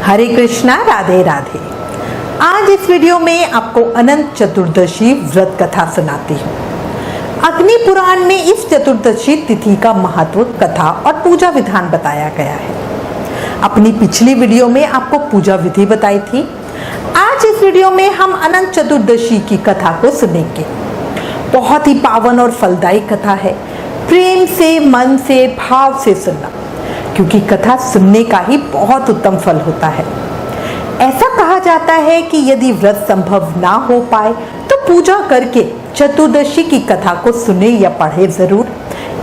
हरे कृष्णा, राधे राधे। आज इस वीडियो में आपको अनंत चतुर्दशी व्रत कथा सुनाती हूँ। अग्नि पुराण में इस चतुर्दशी तिथि का महत्व, कथा और पूजा विधान बताया गया है। अपनी पिछली वीडियो में आपको पूजा विधि बताई थी। आज इस वीडियो में हम अनंत चतुर्दशी की कथा को सुनेंगे। बहुत ही पावन और फलदायी कथा है। प्रेम से, मन से, भाव से सुनना, क्योंकि कथा सुनने का ही बहुत उत्तम फल होता है। ऐसा कहा जाता है कि यदि व्रत संभव ना हो पाए तो पूजा करके चतुर्दशी की कथा को सुने या पढ़े जरूर।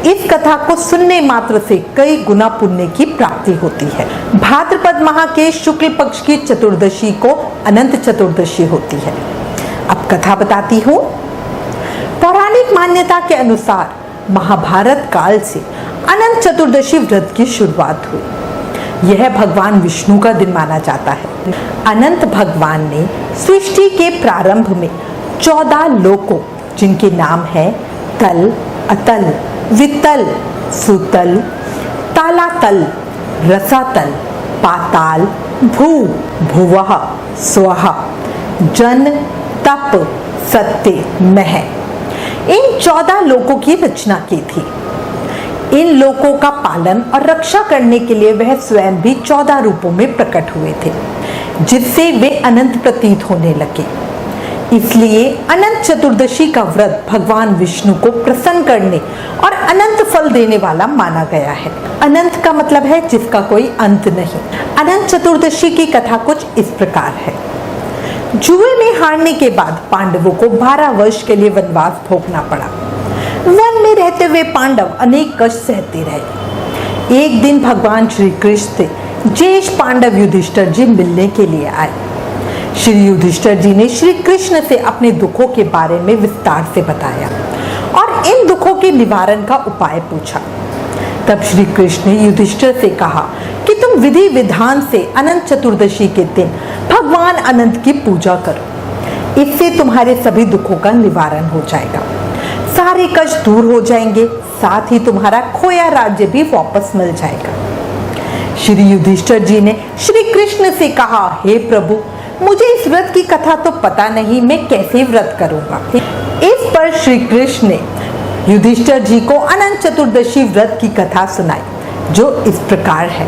इस कथा को सुनने मात्र से कई गुना पुण्य की प्राप्ति होती है। भाद्रपद माह के शुक्ल पक्ष की चतुर्दशी को अनंत चतुर्दशी होती है। अब कथा बताती हूँ। पौराणिक मान्यता के अनुसार महाभारत काल से अनंत चतुर्दशी व्रत की शुरुआत हुई। यह भगवान विष्णु का दिन माना जाता है। अनंत भगवान ने सृष्टि के प्रारंभ में 14 लोकों, जिनके नाम है तल, अतल, वितल, सुतल, तालातल, रसातल, पाताल, भू, भुवः, स्वः, जन, तप, सत्य, मह, इन 14 लोकों की रचना की थी। इन लोकों का पालन और रक्षा करने के लिए वह स्वयं भी 14 रूपों में प्रकट हुए थे, जिससे वे अनंत प्रतीत होने लगे। इसलिए अनंत चतुर्दशी का व्रत भगवान विष्णु को प्रसन्न करने और अनंत फल देने वाला माना गया है। अनंत का मतलब है जिसका कोई अंत नहीं। अनंत चतुर्दशी की कथा कुछ इस प्रकार है। जुए में हारने के बाद पांडवों को 12 वर्ष के लिए वनवास भोगना पड़ा। वन में रहते हुए पांडव अनेक कष्ट सहते रहे। एक दिन भगवान श्री कृष्ण से ज्येष्ठ पांडव युधिष्ठिर जी मिलने के लिए आए। श्री युधिष्ठिर जी ने श्री कृष्ण से अपने दुखों के बारे में विस्तार से बताया और इन दुखों के निवारण का उपाय पूछा। तब श्री कृष्ण ने युधिष्ठिर से कहा कि तुम विधि विधान से अनंत चतुर्दशी के दिन भगवान अनंत की पूजा करो। इससे तुम्हारे सभी दुखों का निवारण हो जाएगा, सारे कष्ट दूर हो जाएंगे, साथ ही तुम्हारा खोया राज्य भी वापस मिल जाएगा। श्री युधिष्ठिर जी ने श्री कृष्ण से कहा, हे प्रभु, मुझे इस व्रत की कथा तो पता नहीं, मैं कैसे व्रत करूंगा। इस पर श्री कृष्ण ने युधिष्ठिर जी को अनंत चतुर्दशी व्रत की कथा सुनाई, जो इस प्रकार है।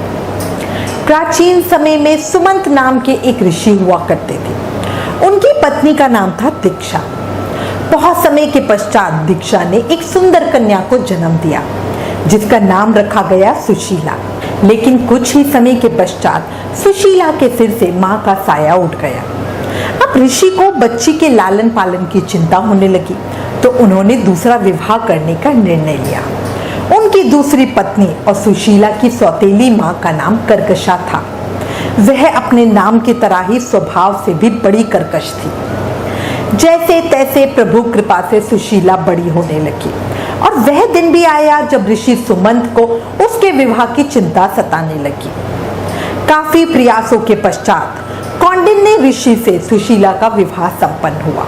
प्राचीन समय में सुमंत नाम के एक ऋषि हुआ करते थे। उनकी पत्नी का नाम था दीक्षा। बहुत समय के पश्चात दीक्षा ने एक सुंदर कन्या को जन्म दिया, जिसका नाम रखा गया सुशीला। लेकिन कुछ ही समय के पश्चात सुशीला के सिर से माँ का साया उठ गया। अब ऋषि को बच्ची के लालन पालन की चिंता होने लगी, तो उन्होंने दूसरा विवाह करने का निर्णय लिया। उनकी दूसरी पत्नी और सुशीला की सौतेली माँ का नाम कर्कशा था। वह अपने नाम की तरह ही स्वभाव से भी बड़ी कर्कश थी। जैसे तैसे प्रभु कृपा से सुशीला बड़ी होने लगी और वह दिन भी आया जब ऋषि सुमंत को उसके विवाह की चिंता सताने लगी। काफी प्रयासों के पश्चात कौंडिन्य ऋषि से सुशीला का विवाह संपन्न हुआ।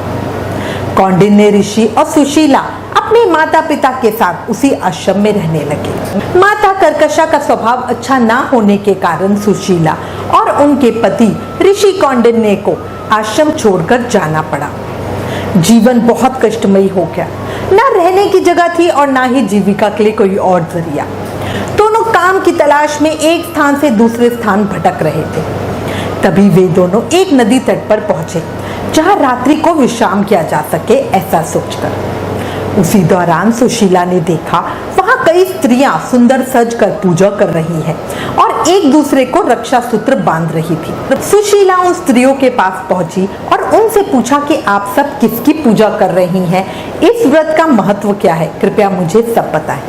कौंडिन्य ऋषि और सुशीला अपने माता पिता के साथ उसी आश्रम में रहने लगे। माता कर्कशा का स्वभाव अच्छा ना होने के कारण सुशीला और उनके पति ऋषि कौंडिन्य को आश्रम छोड़कर जाना पड़ा। जीवन बहुत कष्टमयी हो गया। ना रहने की जगह थी और ना ही जीविका के लिए कोई और जरिया। दोनों काम की तलाश में एक स्थान से दूसरे स्थान भटक रहे थे। तभी वे दोनों एक नदी तट पर पहुंचे, जहां रात्रि को विश्राम किया जा सके, ऐसा सोचकर। उसी दौरान सुशीला ने देखा वहां कई स्त्रियां सुंदर सज कर पूजा कर रही हैं और एक दूसरे को रक्षा सूत्र बांध रही थी। सुशीला उन स्त्रियों के पास पहुंची और उनसे पूछा कि आप सब किसकी पूजा कर रही हैं? इस व्रत का महत्व क्या है? कृपया मुझे सब बताएं।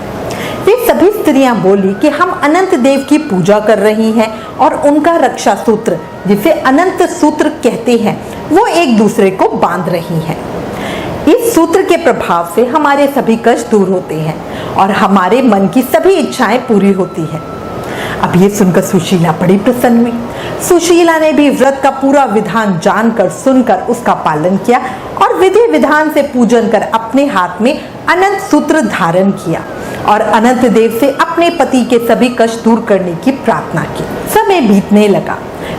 वे सभी स्त्रियां बोली कि हम अनंत देव की पूजा कर रही हैं और उनका रक्षा सूत्र, जिसे अनंत सूत्र कहते हैं, वो एक दूसरे को बांध रही हैं। इस सूत्र के प्रभाव से हमारे सभी कष्ट दूर होते हैं और हमारे मन की सभी इच्छाएं पूरी होती हैं। अब ये सुनकर सुशीला बड़ी प्रसन्न हुई। सुशीला ने भी व्रत का पूरा विधान जानकर, सुनकर उसका पालन किया और विधि विधान से पूजन कर अपने हाथ में अनंत सूत्र धारण किया और अनंत देव से अपने पति के सभी कष्ट दूर करने की प्रार्थना की। समय बीतने लगा।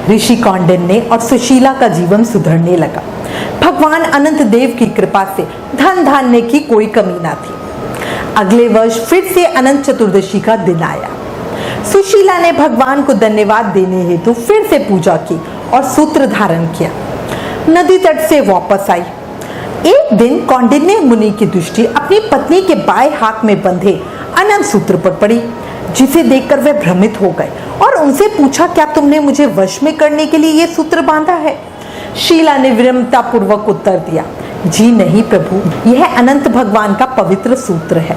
ऋषि कौंडिन्य और सुशीला का जीवन सुधरने लगा। भगवान अनंत देव की कृपा से धन धान्य की कोई कमी ना थी। अगले वर्ष फिर से अनंत चतुर्दशी का दिन आया। सुशीला ने भगवान को धन्यवाद देने हेतु फिर से पूजा की और सूत्र धारण किया। नदी तट से वापस आई। एक दिन कौंडिन्य मुनि की दृष्टि अपनी पत्नी के बाएं हाथ में बंधे अनंत सूत्र पर पड़ी, जिसे देखकर वे भ्रमित हो गए और उनसे पूछा, क्या तुमने मुझे वश में करने के लिए यह सूत्र बांधा है? शीला ने विनम्रता पूर्वक उत्तर दिया, जी नहीं प्रभु, यह अनंत भगवान का पवित्र सूत्र है।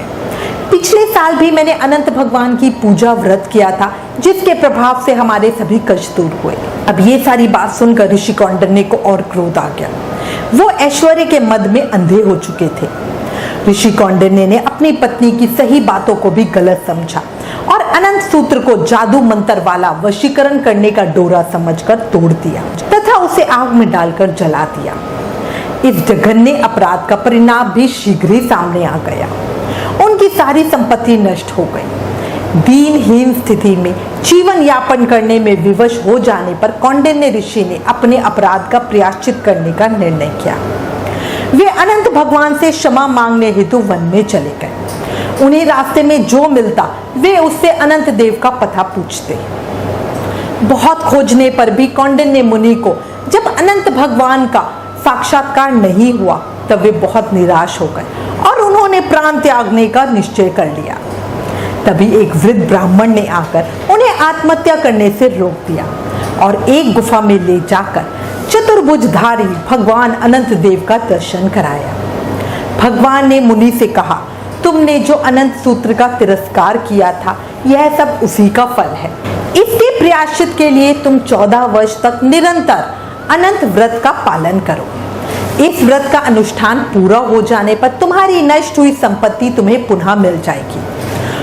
पिछले साल भी मैंने अनंत भगवान की पूजा व्रत किया था, जिसके प्रभाव से हमारे सभी कष्ट दूर हुए। अब ये सारी बात सुनकर ऋषि कौंडिन्य को और क्रोध आ गया। वो ऐश्वर्य के मद में अंधे हो चुके थे। ऋषि कौंडिन्य ने अपनी पत्नी की सही बातों को भी गलत समझा और अनंत सूत्र को जादू मंत्र वाला वशीकरण करने का डोरा समझकर तोड़ दिया तथा उसे आग में डालकर जला दिया। इस जघन्य अपराध का परिणाम भी शीघ्र ही सामने आ गया। उनकी सारी संपत्ति नष्ट हो गई। दीनहीन स्थिति में जीवन यापन करने में विवश हो जाने पर कौंडिन्य ऋषि ने अपने अपराध का प्रायश्चित करने का निर्णय किया। वे अनंत भगवान से क्षमा मांगने हेतु वन में चले गए। उन्हें रास्ते में जो मिलता वे उससे अनंत देव का पता पूछते। बहुत खोजने पर भी कौंडिन्य मुनि को जब अनंत भगवान का साक्षात्कार नहीं हुआ तब वे बहुत निराश हो गए और उन्होंने प्राण त्यागने का निश्चय कर लिया। तभी एक वृद्ध ब्राह्मण ने आकर उन्हें आत्महत्या करने से रोक दिया और एक गुफा में ले जाकर चतुर्भुजधारी भगवान अनंत देव का दर्शन कराया। भगवान ने मुनि से कहा, तुमने जो अनंत सूत्र का तिरस्कार किया था, यह सब उसी का फल है। इसके प्रायश्चित के लिए तुम 14 वर्ष तक निरंतर अनंत व्रत का पालन करो। इस व्रत का अनुष्ठान पूरा हो जाने पर तुम्हारी नष्ट हुई संपत्ति तुम्हें पुनः मिल जाएगी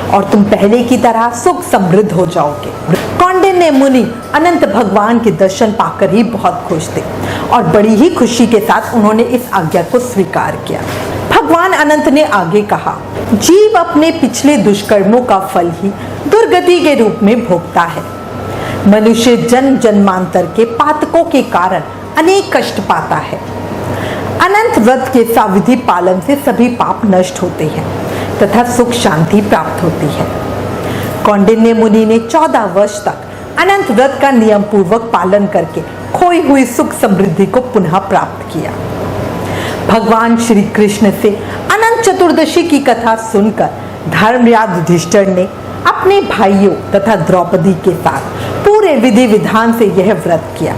और तुम पहले की तरह सुख समृद्ध हो जाओगे। कौंडिन्य मुनि अनंत भगवान के दर्शन पाकर ही बहुत खुश थे और बड़ी ही खुशी के साथ उन्होंने इस आज्ञा को स्वीकार किया। भगवान अनंत ने आगे कहा, जीव अपने पिछले दुष्कर्मों का फल ही दुर्गति के रूप में भोगता है। मनुष्य जन्म जन्मांतर के पातकों के कारण अनेक कष्ट पाता है। अनंत व्रत के साविधि पालन से सभी पाप नष्ट होते हैं तथा सुख शांति प्राप्त होती है। कौंडिन्य मुनि ने 14 वर्ष तक अनंत व्रत का नियम पूर्वक पालन करके खोई हुई सुख समृद्धि को पुनः प्राप्त किया। भगवान श्री कृष्ण से अनंत चतुर्दशी की कथा सुनकर धर्मराज युधिष्ठिर ने अपने भाइयों तथा द्रौपदी के साथ पूरे विधि विधान से यह व्रत किया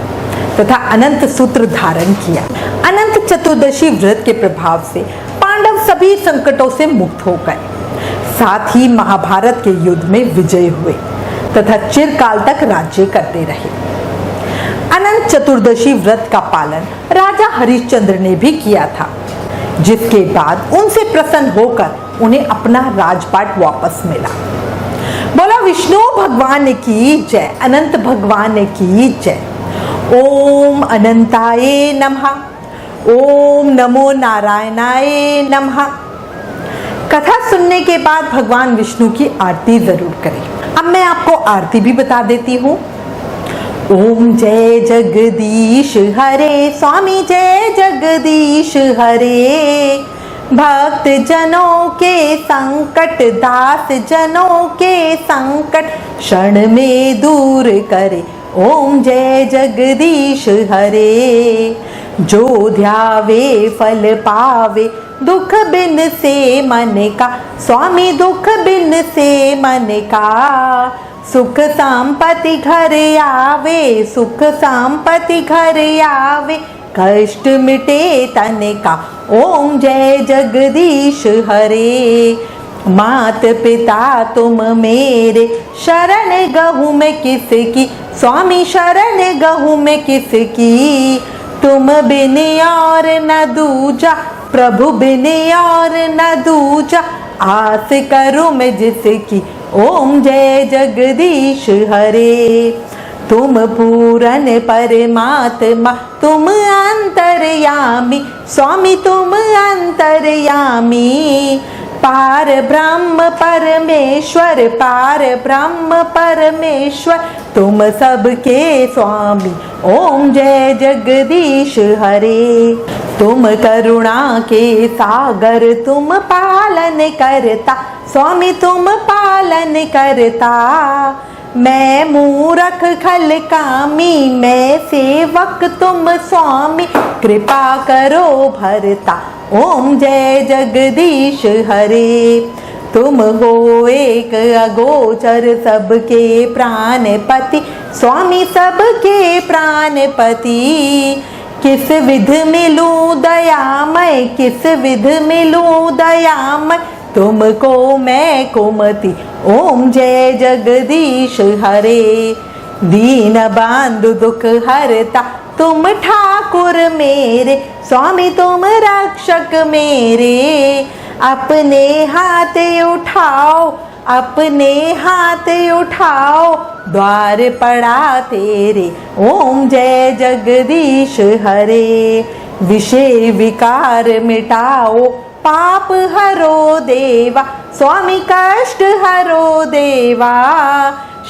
तथा अनंत सूत्र धारण किया। अनंत चतुर्दशी व्रत के प्रभाव से पांडव सभी संकटों से मुक्त हो गए, साथ ही महाभारत के युद्ध में विजय हुए तथा चिरकाल तक राज्य करते रहे। अनंत चतुर्दशी व्रत का पालन राजा हरिश्चंद्र ने भी किया था, जिसके बाद उनसे प्रसन्न होकर उन्हें अपना राजपाट वापस मिला। बोला विष्णु भगवान की जय, अनंत भगवान की जय। ओम अनंताय नमः। ओम नमो नारायणाय नमः। कथा सुनने के बाद भगवान विष्णु की आरती जरूर करें। अब मैं आपको आरती भी बता देती हूँ। ओम जय जगदीश हरे, स्वामी जय जगदीश हरे। भक्त जनों के संकट, दास जनों के संकट क्षण में दूर करे। ओम जय जगदीश हरे। जो ध्यावे फल पावे, दुख बिन से मन का, स्वामी दुख बिन से मन का। सुख संपत्ति घर आवे, सुख संपत्ति घर आवे, कष्ट मिटे तन का। ओम जय जगदीश हरे। मात पिता तुम मेरे, शरण गहूँ मैं किसकी, स्वामी शरण गहूँ मैं किसकी। तुम बिन और न दूजा, प्रभु बिन और न दूजा, आस करूँ मैं जिसकी। ओम जय जगदीश हरे। तुम पूरन परमात्मा, तुम अंतर्यामी, स्वामी तुम अंतर्यामी। पार ब्रह्म परमेश्वर, पार ब्रह्म परमेश्वर, तुम सबके स्वामी, ओम जय जगदीश हरे। तुम करुणा के सागर, तुम पालन करता, स्वामी तुम पालन करता। मैं मूरख खल कामी, मैं सेवक तुम स्वामी, कृपा करो भरता, ओम जय जगदीश हरे। तुम हो एक अगोचर, सबके प्राणपति, स्वामी सबके प्राणपति। किस विध मिलूं दयामय, किस विध मिलूं दयामय, तुमको मैं कुमति, ओम जय जगदीश हरे। दीन बंधु दुख हरता, तुम ठाकुर मेरे, स्वामी तुम रक्षक मेरे। अपने हाथ उठाओ, अपने हाथ उठाओ, द्वार पड़ा तेरे, ओम जय जगदीश हरे। विषय विकार मिटाओ, पाप हरो देवा, स्वामी कष्ट हरो देवा।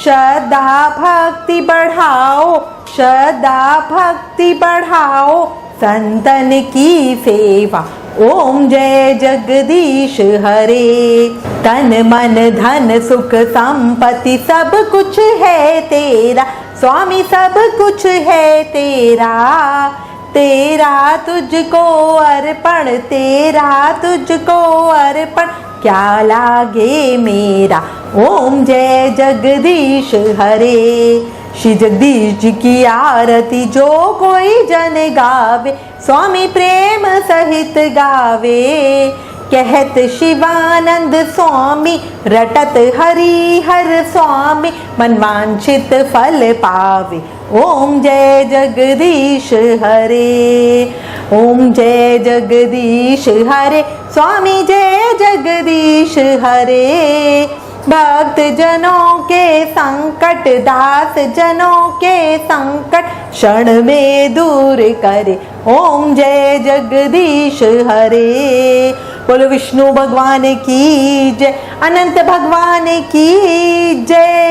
श्रद्धा भक्ति बढ़ाओ, श्रद्धा भक्ति बढ़ाओ, संतन की सेवा, ओम जय जगदीश हरे। तन मन धन सुख संपत्ति सब कुछ है तेरा, स्वामी सब कुछ है तेरा। तेरा तुझको अर्पण, तेरा तुझको अर्पण, क्या लागे मेरा, ओम जय जगदीश हरे। श्री जगदीश जी की आरती जो कोई जन गावे, स्वामी प्रेम सहित गावे। कहत शिवानंद स्वामी, रटत हरि हर स्वामी, मनवांछित फल पावे, ओम जय जगदीश हरे। ओम जय जगदीश हरे, स्वामी जय जगदीश हरे। भक्त जनों के संकट, दास जनों के संकट, क्षण में दूर करे, ओम जय जगदीश हरे। बोलो विष्णु भगवान की जय, अनंत भगवान की जय।